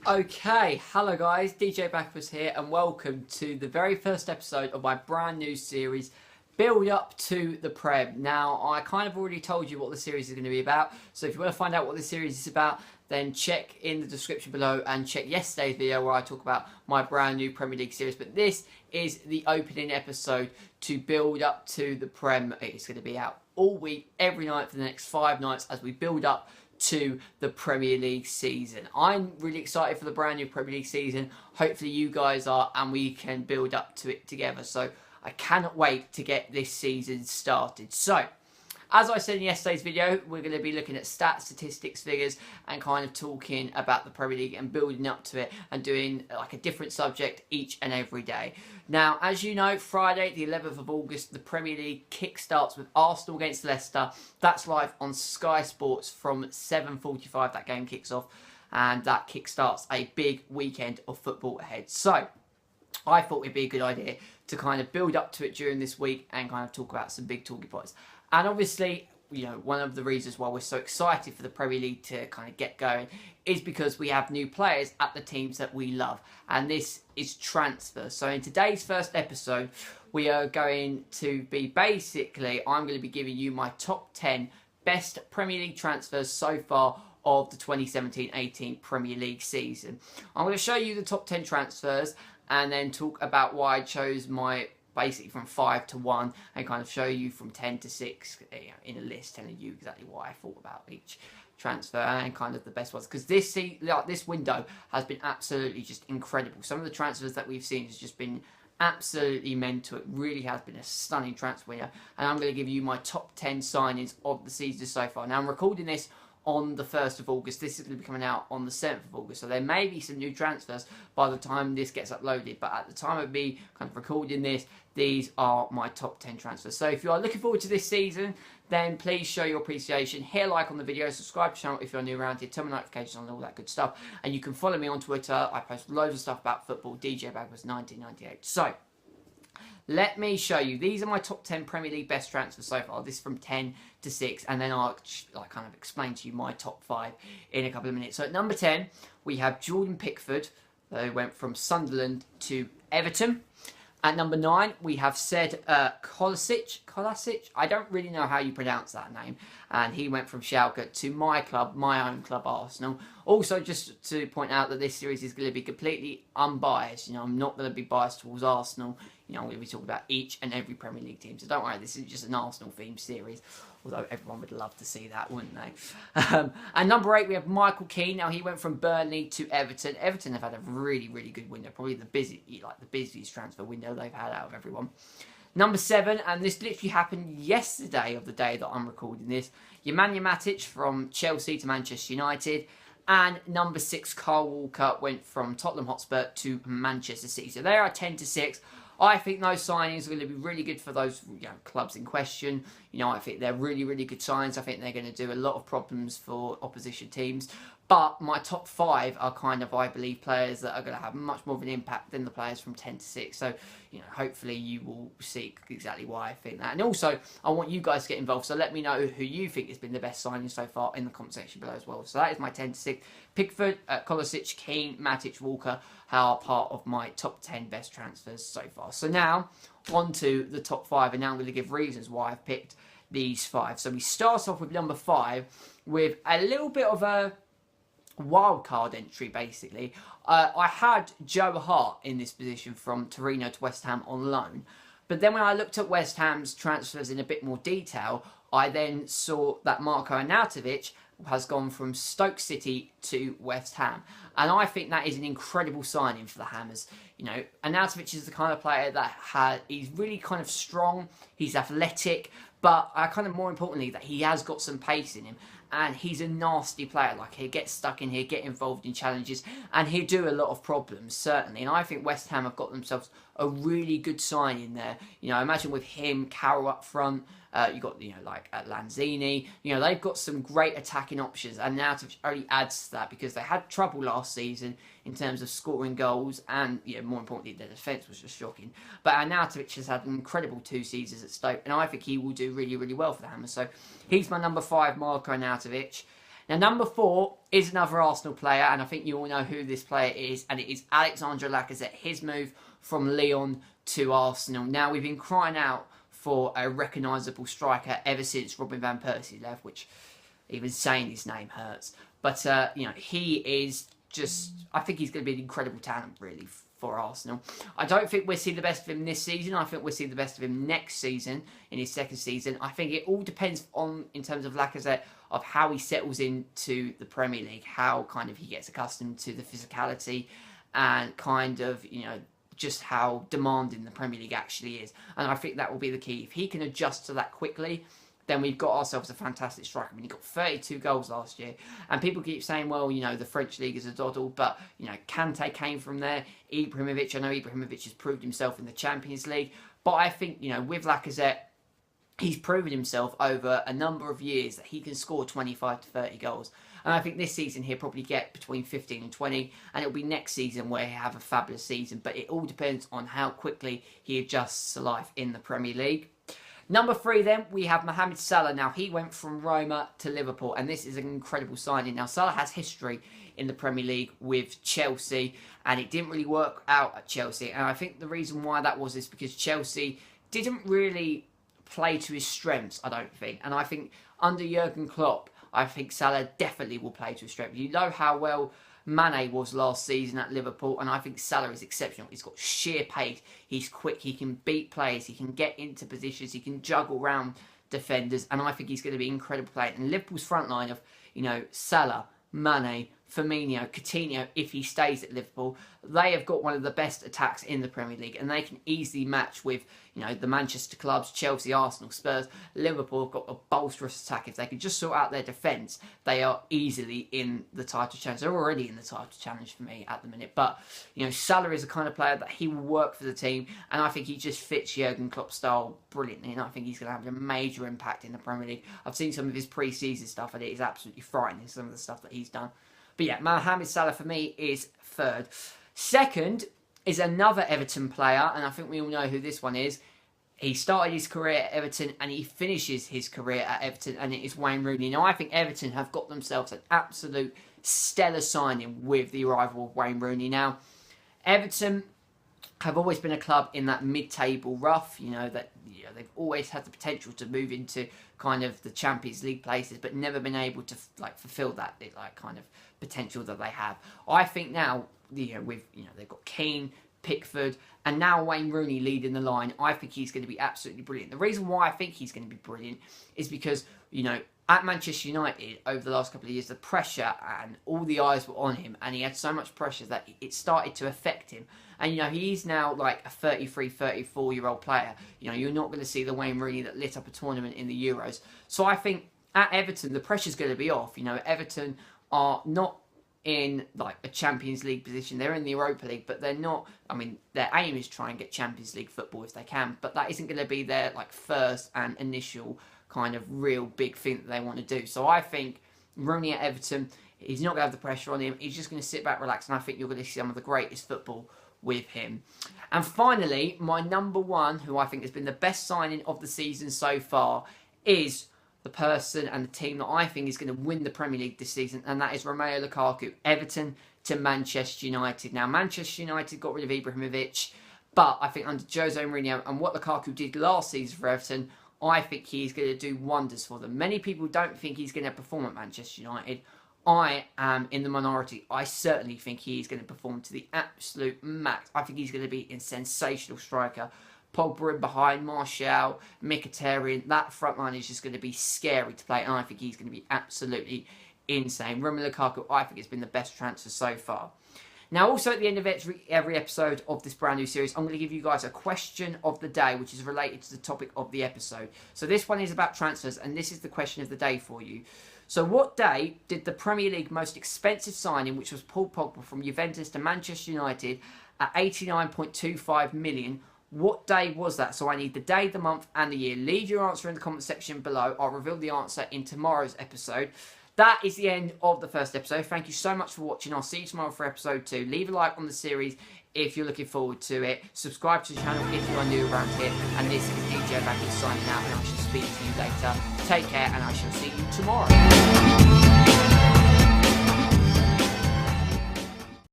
Okay, hello guys, DJ Bagpuss here and welcome to the very first episode of my brand new series, Build Up to the Prem. Now, I kind of already told you what the series is going to be about, so if you want to find out what the series is about, then check in the description below and check yesterday's video where I talk about my brand new Premier League series. But this is the opening episode to build up to the Prem. It's going to be out all week, every night for the next 5 nights as we build up to the Premier League season. I'm really excited for the brand new Premier League season. Hopefully you guys are, and we can build up to it together. So I cannot wait to get this season started. So, as I said in yesterday's video, we're going to be looking at stats, statistics, figures, and kind of talking about the Premier League and building up to it and doing like a different subject each and every day. Now, as you know, Friday, the 11th of August, the Premier League kick-starts with Arsenal against Leicester. That's live on Sky Sports from 7:45. That game kicks off, and that kick-starts a big weekend of football ahead. So, I thought it'd be a good idea to kind of build up to it during this week and kind of talk about some big talking points. And obviously, you know, one of the reasons why we're so excited for the Premier League to kind of get going is because we have new players at the teams that we love. And this is transfer. So in today's first episode, we are going to be I'm going to be giving you my top 10 best Premier League transfers so far of the 2017-18 Premier League season. I'm going to show you the top 10 transfers and then talk about why I chose my basically from 5 to 1 and kind of show you from 10 to 6 in a list, telling you exactly what I thought about each transfer and kind of the best ones, because this window has been absolutely just incredible. Some of the transfers that we've seen has just been absolutely mental. It really has been a stunning transfer window, and I'm going to give you my top 10 signings of the season so far. Now, I'm recording this on the 1st of August. This is going to be coming out on the 7th of August. So there may be some new transfers by the time this gets uploaded. But at the time of me kind of recording this, these are my top 10 transfers. So if you are looking forward to this season, then please show your appreciation. Hit a like on the video, subscribe to the channel if you're new around here, turn on notifications on and all that good stuff. And you can follow me on Twitter. I post loads of stuff about football. DJ Bagpuss 1998. So let me show you. These are my top 10 Premier League best transfers so far. This is from 10 to 6. And then I'll kind of explain to you my top 5 in a couple of minutes. So at number 10, we have Jordan Pickford. They went from Sunderland to Everton. At number 9, we have Kolasinac. I don't really know how you pronounce that name. And he went from Schalke to my club, my own club, Arsenal. Also, just to point out that this series is going to be completely unbiased. You know, I'm not going to be biased towards Arsenal. You know, I'm going to be talking about each and every Premier League team. So don't worry, this is just an Arsenal-themed series. Although everyone would love to see that, wouldn't they? And number 8, we have Michael Keane. Now, he went from Burnley to Everton. Everton have had a really, really good window. Probably the busiest transfer window they've had out of everyone. Number 7, and this literally happened yesterday of the day that I'm recording this. Nemanja Matic from Chelsea to Manchester United. And number 6, Kyle Walker went from Tottenham Hotspur to Manchester City. So there are 10 to 6. I think those signings are going to be really good for those clubs in question. You know, I think they're really, really good signs. I think they're going to do a lot of problems for opposition teams. But my top 5 are kind of, I believe, players that are going to have much more of an impact than the players from 10 to 6. So, you know, hopefully you will see exactly why I think that. And also, I want you guys to get involved. So let me know who you think has been the best signing so far in the comment section below as well. So that is my 10 to 6. Pickford, Kolasinac, Keane, Matic, Walker are part of my top 10 best transfers so far. So now, on to the top 5. And now I'm going to give reasons why I've picked these 5. So we start off with number 5 with a little bit of a wild card entry, basically. I had Joe Hart in this position from Torino to West Ham on loan. But then when I looked at West Ham's transfers in a bit more detail, I then saw that Marko Arnautovic has gone from Stoke City to West Ham. And I think that is an incredible signing for the Hammers. You know, Arnautovic is the kind of player that he's really kind of strong, he's athletic, but kind of more importantly, that he has got some pace in him. And he's a nasty player. Like, he'll get stuck in here, get involved in challenges, and he'll do a lot of problems, certainly. And I think West Ham have got themselves a really good signing there. You know, imagine with him, Carroll up front, you got, you know, like Lanzini. You know, they've got some great attacking options, and Arnautovic only adds to that because they had trouble last season in terms of scoring goals, and, you know, more importantly, their defence was just shocking. But Arnautovic has had an incredible 2 seasons at Stoke, and I think he will do really, really well for the Hammers. So he's my number 5, Marko Arnautovic. Now, number 4 is another Arsenal player, and I think you all know who this player is, and it is Alexandre Lacazette, his move from Lyon to Arsenal. Now, we've been crying out for a recognisable striker ever since Robin van Persie left, which even saying his name hurts. But, he is just, I think he's going to be an incredible talent, really, for Arsenal. I don't think we'll see the best of him this season. I think we'll see the best of him next season, in his second season. I think it all depends on, in terms of Lacazette, of how he settles into the Premier League, how kind of he gets accustomed to the physicality and kind of, just how demanding the Premier League actually is. And I think that will be the key. If he can adjust to that quickly, then we've got ourselves a fantastic striker. I mean, he got 32 goals last year. And people keep saying, well, the French league is a doddle. But, Kante came from there. Ibrahimovic, I know Ibrahimovic has proved himself in the Champions League. But I think, with Lacazette, he's proven himself over a number of years that he can score 25 to 30 goals. And I think this season he'll probably get between 15 and 20. And it'll be next season where he'll have a fabulous season. But it all depends on how quickly he adjusts to life in the Premier League. Number 3 then, we have Mohamed Salah. Now, he went from Roma to Liverpool, and this is an incredible signing. Now, Salah has history in the Premier League with Chelsea, and it didn't really work out at Chelsea. And I think the reason why that was is because Chelsea didn't really play to his strengths, I don't think. And I think under Jurgen Klopp, I think Salah definitely will play to his strengths. You know how well Mane was last season at Liverpool, and I think Salah is exceptional. He's got sheer pace, he's quick, he can beat players, he can get into positions, he can juggle around defenders, and I think he's going to be an incredible player. And Liverpool's front line of, Salah, Mane, Firmino, Coutinho, if he stays at Liverpool, they have got one of the best attacks in the Premier League, and they can easily match with, the Manchester clubs, Chelsea, Arsenal, Spurs. Liverpool have got a bolsterous attack. If they can just sort out their defence, they are easily in the title challenge. They're already in the title challenge for me at the minute. But, Salah is the kind of player that he will work for the team, and I think he just fits Jurgen Klopp's style brilliantly, and I think he's going to have a major impact in the Premier League. I've seen some of his pre-season stuff, and it is absolutely frightening, some of the stuff that he's done. But yeah, Mohamed Salah for me is 3rd. 2nd is another Everton player, and I think we all know who this one is. He started his career at Everton and he finishes his career at Everton, and it is Wayne Rooney. Now, I think Everton have got themselves an absolute stellar signing with the arrival of Wayne Rooney. Now, Everton have always been a club in that mid-table rough, they've always had the potential to move into kind of the Champions League places, but never been able to fulfill that kind of potential that they have. I think now, they've got Keane, Pickford, and now Wayne Rooney leading the line. I think he's going to be absolutely brilliant. The reason why I think he's going to be brilliant is because, at Manchester United over the last couple of years, the pressure and all the eyes were on him, and he had so much pressure that it started to affect him. And, he's now like a 33, 34-year-old player. You're not going to see the Wayne Rooney that lit up a tournament in the Euros. So I think at Everton, the pressure's going to be off. Everton are not in like a Champions League position. They're in the Europa League, but they're not. I mean, their aim is to try and get Champions League football if they can, but that isn't going to be their first and initial kind of real big thing that they want to do. So I think Rooney at Everton, he's not going to have the pressure on him. He's just going to sit back, relax, and I think you're going to see some of the greatest football with him. And finally, my number 1, who I think has been the best signing of the season so far, is the person and the team that I think is going to win the Premier League this season, and that is Romelu Lukaku, Everton to Manchester United. Now, Manchester United got rid of Ibrahimovic, but I think under Jose Mourinho and what Lukaku did last season for Everton, I think he's going to do wonders for them. Many people don't think he's going to perform at Manchester United. I am in the minority. I certainly think he's going to perform to the absolute max. I think he's going to be a sensational striker. Pogba in behind, Martial, Mkhitaryan. That front line is just going to be scary to play, and I think he's going to be absolutely insane. Romelu Lukaku, I think, has been the best transfer so far. Now, also at the end of every episode of this brand new series, I'm going to give you guys a question of the day, which is related to the topic of the episode. So this one is about transfers, and this is the question of the day for you. So what day did the Premier League most expensive signing, which was Paul Pogba from Juventus to Manchester United at 89.25 million, what day was that? So I need the day, the month, and the year. Leave your answer in the comment section below. I'll reveal the answer in tomorrow's episode. That is the end of the first episode. Thank you so much for watching. I'll see you tomorrow for episode 2. Leave a like on the series if you're looking forward to it. Subscribe to the channel if you are new around here. And this is DJ Bagpuss signing out, and I shall speak to you later. Take care, and I shall see you tomorrow.